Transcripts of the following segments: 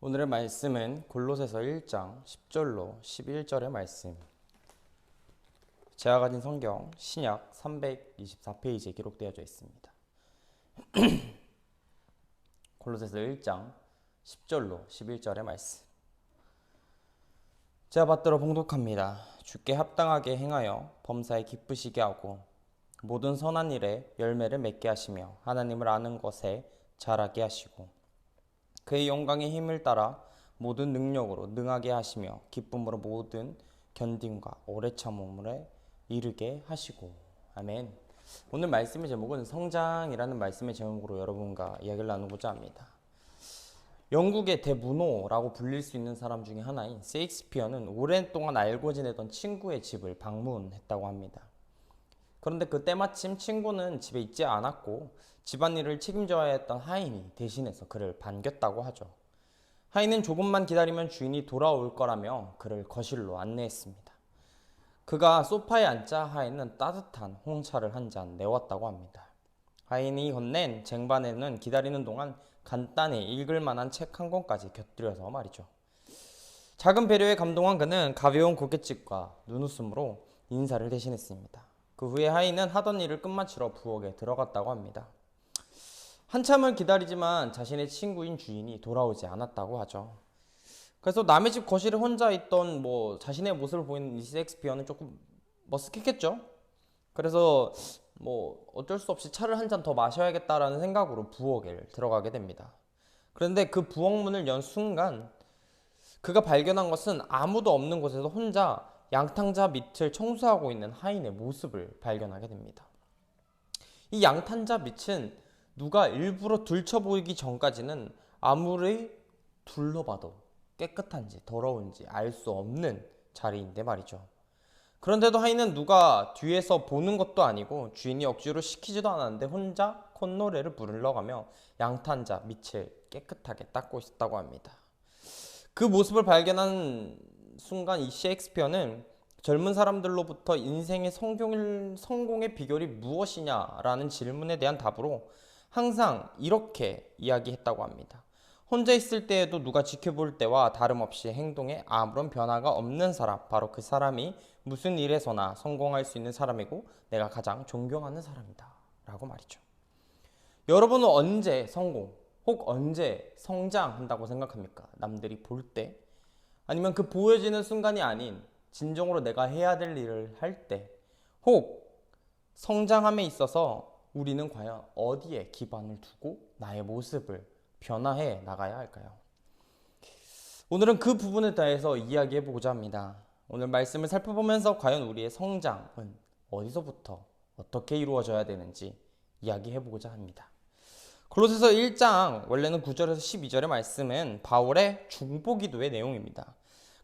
오늘의 말씀은 골로새서 1장 10절로 11절의 말씀. 제가 가진 성경 신약 324페이지에 기록되어져 있습니다. 골로새서 1장 10절로 11절의 말씀. 제가 받들어 봉독합니다. 주께 합당하게 행하여 범사에 기쁘시게 하고 모든 선한 일에 열매를 맺게 하시며 하나님을 아는 것에 자라게 하시고 그의 영광의 힘을 따라 모든 능력으로 능하게 하시며 기쁨으로 모든 견딤과 오래 참음을 이루게 하시고. 아멘. 오늘 말씀의 제목은 성장이라는 말씀의 제목으로 여러분과 이야기를 나누고자 합니다. 영국의 대문호라고 불릴 수 있는 사람 중에 하나인 셰익스피어는 오랫동안 알고 지내던 친구의 집을 방문했다고 합니다. 그런데 그때 마침 친구는 집에 있지 않았고 집안일을 책임져야 했던 하인이 대신해서 그를 반겼다고 하죠. 하인은 조금만 기다리면 주인이 돌아올 거라며 그를 거실로 안내했습니다. 그가 소파에 앉자 하인은 따뜻한 홍차를 한 잔 내왔다고 합니다. 하인이 건넨 쟁반에는 기다리는 동안 간단히 읽을 만한 책 한 권까지 곁들여서 말이죠. 작은 배려에 감동한 그는 가벼운 고갯짓과 눈웃음으로 인사를 대신했습니다. 그 후에 하인은 하던 일을 끝마치러 부엌에 들어갔다고 합니다. 한참을 기다리지만 자신의 친구인 주인이 돌아오지 않았다고 하죠. 그래서 남의 집 거실에 혼자 있던 자신의 모습을 보이는 이 셰익스피어는 조금 머쓱했겠죠. 그래서 어쩔 수 없이 차를 한 잔 더 마셔야겠다라는 생각으로 부엌에 들어가게 됩니다. 그런데 그 부엌 문을 연 순간 그가 발견한 것은 아무도 없는 곳에서 혼자 양탄자 밑을 청소하고 있는 하인의 모습을 발견하게 됩니다. 이 양탄자 밑은 누가 일부러 들춰 보이기 전까지는 아무리 둘러봐도 깨끗한지 더러운지 알 수 없는 자리인데 말이죠. 그런데도 하인은 누가 뒤에서 보는 것도 아니고 주인이 억지로 시키지도 않았는데 혼자 콧노래를 부르러가며 양탄자 밑을 깨끗하게 닦고 있었다고 합니다. 그 모습을 발견한 순간 이 셰익스피어는 젊은 사람들로부터 인생의 성공의 비결이 무엇이냐라는 질문에 대한 답으로 항상 이렇게 이야기했다고 합니다. 혼자 있을 때에도 누가 지켜볼 때와 다름없이 행동에 아무런 변화가 없는 사람, 바로 그 사람이 무슨 일에서나 성공할 수 있는 사람이고 내가 가장 존경하는 사람이다 라고 말이죠. 여러분은 언제 성공 혹 언제 성장한다고 생각합니까? 남들이 볼 때? 아니면 그 보여지는 순간이 아닌 진정으로 내가 해야 될 일을 할 때? 혹 성장함에 있어서 우리는 과연 어디에 기반을 두고 나의 모습을 변화해 나가야 할까요? 오늘은 그 부분에 대해서 이야기해 보고자 합니다. 오늘 말씀을 살펴보면서 과연 우리의 성장은 어디서부터 어떻게 이루어져야 되는지 이야기해 보고자 합니다. 골로새서 1장 원래는 9절에서 12절의 말씀은 바울의 중보기도의 내용입니다.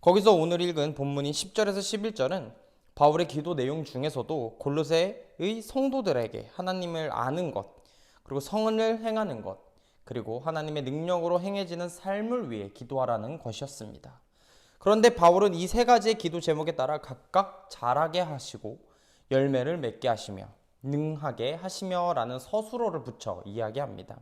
거기서 오늘 읽은 본문인 10절에서 11절은 바울의 기도 내용 중에서도 골로새의 성도들에게 하나님을 아는 것, 그리고 성을 행하는 것, 그리고 하나님의 능력으로 행해지는 삶을 위해 기도하라는 것이었습니다. 그런데 바울은 이 세 가지의 기도 제목에 따라 각각 자라게 하시고 열매를 맺게 하시며 능하게 하시며 라는 서술어를 붙여 이야기합니다.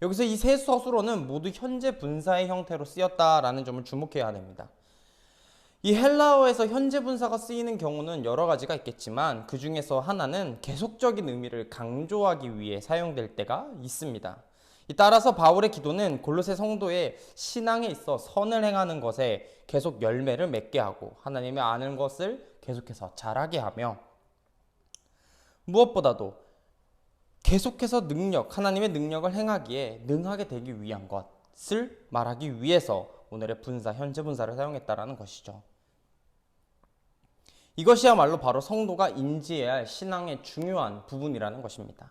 여기서 이 세 서술어는 모두 현재 분사의 형태로 쓰였다라는 점을 주목해야 됩니다. 이 헬라어에서 현재 분사가 쓰이는 경우는 여러 가지가 있겠지만 그 중에서 하나는 계속적인 의미를 강조하기 위해 사용될 때가 있습니다. 따라서 바울의 기도는 골로새 성도의 신앙에 있어 선을 행하는 것에 계속 열매를 맺게 하고 하나님의 아는 것을 계속해서 자라게 하며 무엇보다도 계속해서 하나님의 능력을 행하기에 능하게 되기 위한 것을 말하기 위해서 오늘의 분사, 현재 분사를 사용했다는 것이죠. 이것이야말로 바로 성도가 인지해야 할 신앙의 중요한 부분이라는 것입니다.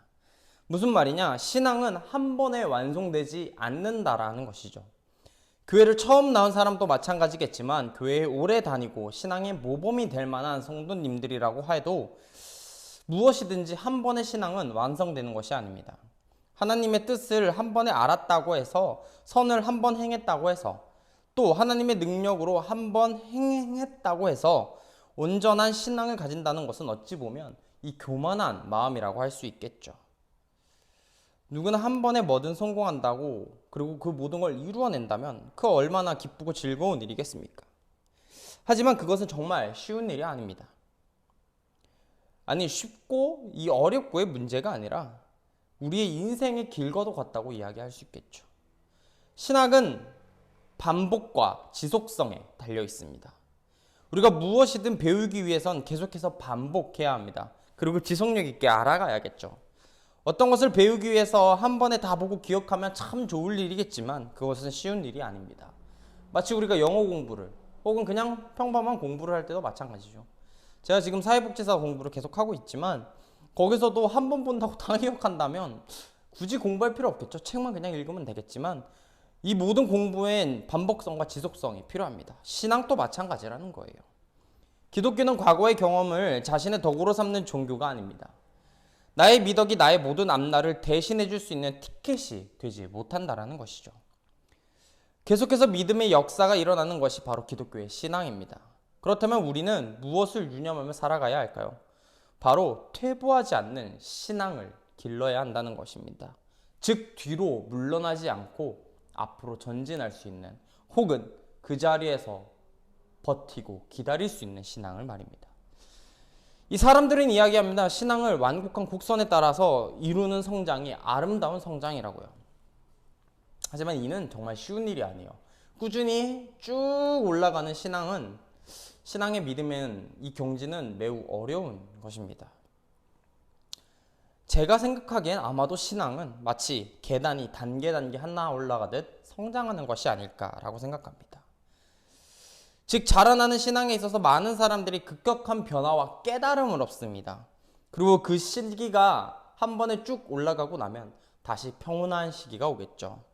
무슨 말이냐? 신앙은 한 번에 완성되지 않는다라는 것이죠. 교회를 처음 나온 사람도 마찬가지겠지만 교회에 오래 다니고 신앙의 모범이 될 만한 성도님들이라고 해도 무엇이든지 한 번의 신앙은 완성되는 것이 아닙니다. 하나님의 뜻을 한 번에 알았다고 해서 선을 한 번 행했다고 해서 또 하나님의 능력으로 한 번 행했다고 해서 온전한 신앙을 가진다는 것은 어찌 보면 이 교만한 마음이라고 할 수 있겠죠. 누구나 한 번에 뭐든 성공한다고 그리고 그 모든 걸 이루어낸다면 그 얼마나 기쁘고 즐거운 일이겠습니까? 하지만 그것은 정말 쉬운 일이 아닙니다. 아니, 쉽고 이 어렵고의 문제가 아니라 우리의 인생의 길과도 같다고 이야기할 수 있겠죠. 신학은 반복과 지속성에 달려 있습니다. 우리가 무엇이든 배우기 위해선 계속해서 반복해야 합니다. 그리고 지속력 있게 알아가야겠죠. 어떤 것을 배우기 위해서 한 번에 다 보고 기억하면 참 좋을 일이겠지만 그것은 쉬운 일이 아닙니다. 마치 우리가 영어 공부를 혹은 그냥 평범한 공부를 할 때도 마찬가지죠. 제가 지금 사회복지사 공부를 계속하고 있지만 거기서도 한 번 본다고 다 기억한다면 굳이 공부할 필요 없겠죠. 책만 그냥 읽으면 되겠지만 이 모든 공부엔 반복성과 지속성이 필요합니다. 신앙도 마찬가지라는 거예요. 기독교는 과거의 경험을 자신의 덕으로 삼는 종교가 아닙니다. 나의 미덕이 나의 모든 앞날을 대신해 줄 수 있는 티켓이 되지 못한다라는 것이죠. 계속해서 믿음의 역사가 일어나는 것이 바로 기독교의 신앙입니다. 그렇다면 우리는 무엇을 유념하며 살아가야 할까요? 바로 퇴보하지 않는 신앙을 길러야 한다는 것입니다. 즉 뒤로 물러나지 않고 앞으로 전진할 수 있는 혹은 그 자리에서 버티고 기다릴 수 있는 신앙을 말입니다. 이 사람들은 이야기합니다. 신앙을 완곡한 곡선에 따라서 이루는 성장이 아름다운 성장이라고요. 하지만 이는 정말 쉬운 일이 아니에요. 꾸준히 쭉 올라가는 신앙의 믿음엔 이 경지는 매우 어려운 것입니다. 제가 생각하기엔 아마도 신앙은 마치 계단이 단계 하나 올라가듯 성장하는 것이 아닐까라고 생각합니다. 즉 자라나는 신앙에 있어서 많은 사람들이 급격한 변화와 깨달음을 얻습니다. 그리고 그 시기가 한 번에 쭉 올라가고 나면 다시 평온한 시기가 오겠죠.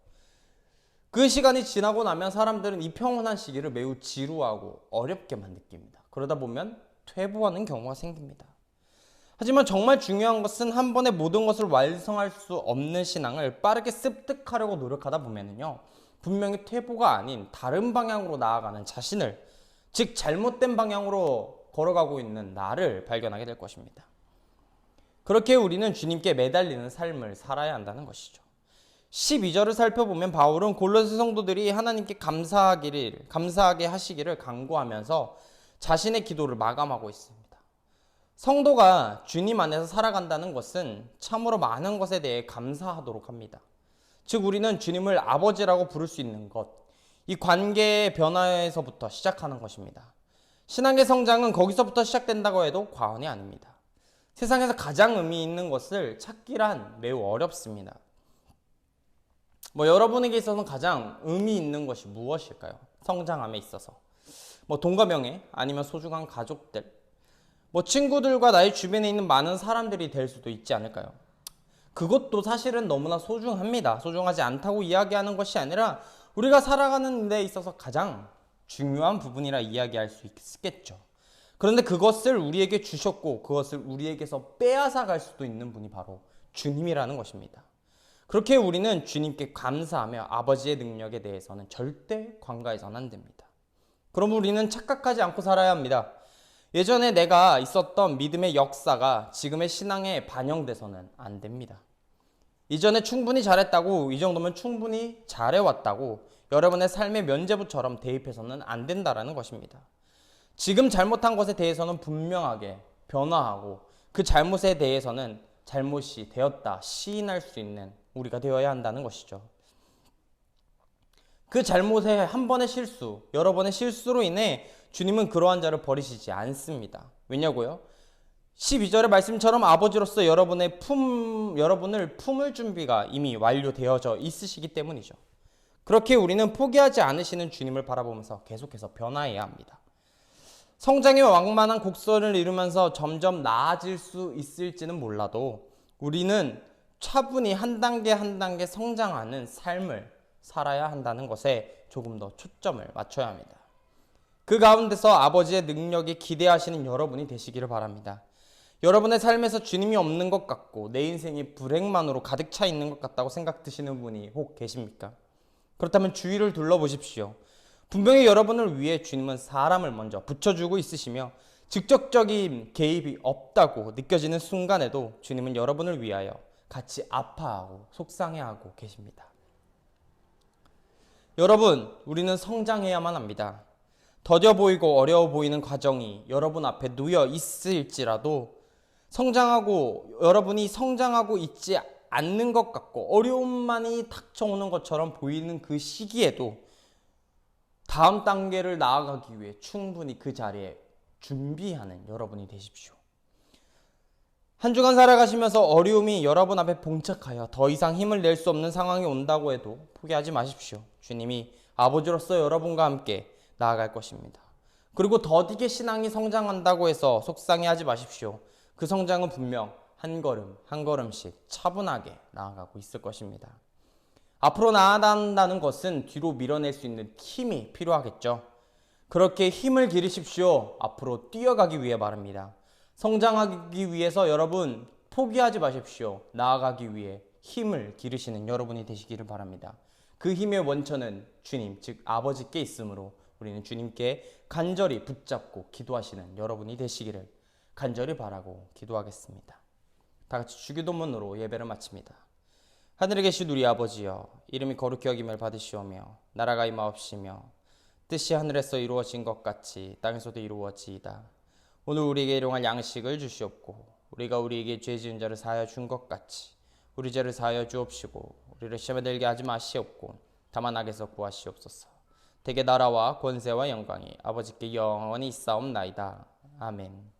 그 시간이 지나고 나면 사람들은 이 평온한 시기를 매우 지루하고 어렵게만 느낍니다. 그러다 보면 퇴보하는 경우가 생깁니다. 하지만 정말 중요한 것은 한 번에 모든 것을 완성할 수 없는 신앙을 빠르게 습득하려고 노력하다 보면요, 분명히 퇴보가 아닌 다른 방향으로 나아가는 자신을, 즉 잘못된 방향으로 걸어가고 있는 나를 발견하게 될 것입니다. 그렇게 우리는 주님께 매달리는 삶을 살아야 한다는 것이죠. 12절을 살펴보면 바울은 골로새 성도들이 하나님께 감사하게 하시기를 간구하면서 자신의 기도를 마감하고 있습니다. 성도가 주님 안에서 살아간다는 것은 참으로 많은 것에 대해 감사하도록 합니다. 즉 우리는 주님을 아버지라고 부를 수 있는 것, 이 관계의 변화에서부터 시작하는 것입니다. 신앙의 성장은 거기서부터 시작된다고 해도 과언이 아닙니다. 세상에서 가장 의미 있는 것을 찾기란 매우 어렵습니다. 여러분에게 있어서는 가장 의미 있는 것이 무엇일까요? 성장함에 있어서. 돈과 명예, 아니면 소중한 가족들, 친구들과 나의 주변에 있는 많은 사람들이 될 수도 있지 않을까요? 그것도 사실은 너무나 소중합니다. 소중하지 않다고 이야기하는 것이 아니라 우리가 살아가는 데 있어서 가장 중요한 부분이라 이야기할 수 있겠죠. 그런데 그것을 우리에게 주셨고 그것을 우리에게서 빼앗아 갈 수도 있는 분이 바로 주님이라는 것입니다. 그렇게 우리는 주님께 감사하며 아버지의 능력에 대해서는 절대 관가해서는 안 됩니다. 그럼 우리는 착각하지 않고 살아야 합니다. 예전에 내가 있었던 믿음의 역사가 지금의 신앙에 반영돼서는 안 됩니다. 이전에 충분히 잘했다고, 이 정도면 충분히 잘해왔다고 여러분의 삶의 면죄부처럼 대입해서는 안 된다라는 것입니다. 지금 잘못한 것에 대해서는 분명하게 변화하고 그 잘못에 대해서는 잘못이 되었다 시인할 수 있는 우리가 되어야 한다는 것이죠. 그 잘못의 한 번의 실수, 여러 번의 실수로 인해 주님은 그러한 자를 버리시지 않습니다. 왜냐고요? 12절의 말씀처럼 아버지로서 여러분을 품을 준비가 이미 완료되어져 있으시기 때문이죠. 그렇게 우리는 포기하지 않으시는 주님을 바라보면서 계속해서 변화해야 합니다. 성장의 왕만한 곡선을 이루면서 점점 나아질 수 있을지는 몰라도 우리는 차분히 한 단계 한 단계 성장하는 삶을 살아야 한다는 것에 조금 더 초점을 맞춰야 합니다. 그 가운데서 아버지의 능력에 기대하시는 여러분이 되시기를 바랍니다. 여러분의 삶에서 주님이 없는 것 같고 내 인생이 불행만으로 가득 차 있는 것 같다고 생각드시는 분이 혹 계십니까? 그렇다면 주위를 둘러보십시오. 분명히 여러분을 위해 주님은 사람을 먼저 붙여주고 있으시며 직접적인 개입이 없다고 느껴지는 순간에도 주님은 여러분을 위하여 같이 아파하고 속상해하고 계십니다. 여러분, 우리는 성장해야만 합니다. 더뎌 보이고 어려워 보이는 과정이 여러분 앞에 놓여 있을지라도 여러분이 성장하고 있지 않는 것 같고 어려움만이 닥쳐오는 것처럼 보이는 그 시기에도 다음 단계를 나아가기 위해 충분히 그 자리에 준비하는 여러분이 되십시오. 한 주간 살아가시면서 어려움이 여러분 앞에 봉착하여 더 이상 힘을 낼 수 없는 상황이 온다고 해도 포기하지 마십시오. 주님이 아버지로서 여러분과 함께 나아갈 것입니다. 그리고 더디게 신앙이 성장한다고 해서 속상해하지 마십시오. 그 성장은 분명 한 걸음 한 걸음씩 차분하게 나아가고 있을 것입니다. 앞으로 나아간다는 것은 뒤로 밀어낼 수 있는 힘이 필요하겠죠. 그렇게 힘을 기르십시오. 앞으로 뛰어가기 위해 말입니다. 성장하기 위해서 여러분 포기하지 마십시오. 나아가기 위해 힘을 기르시는 여러분이 되시기를 바랍니다. 그 힘의 원천은 주님, 즉 아버지께 있으므로 우리는 주님께 간절히 붙잡고 기도하시는 여러분이 되시기를 간절히 바라고 기도하겠습니다. 다 같이 주기도문으로 예배를 마칩니다. 하늘에 계신 우리 아버지여, 이름이 거룩히 여김을 받으시오며 나라가 임하옵시며 뜻이 하늘에서 이루어진 것 같이 땅에서도 이루어지이다. 오늘 우리에게 일용할 양식을 주시옵고 우리가 우리에게 죄 지은 자를 사하여 준 것 같이 우리 죄를 사하여 주옵시고 우리를 시험에 들게 하지 마시옵고 다만 악에서 구하시옵소서. 대개 나라와 권세와 영광이 아버지께 영원히 있사옵나이다. 아멘.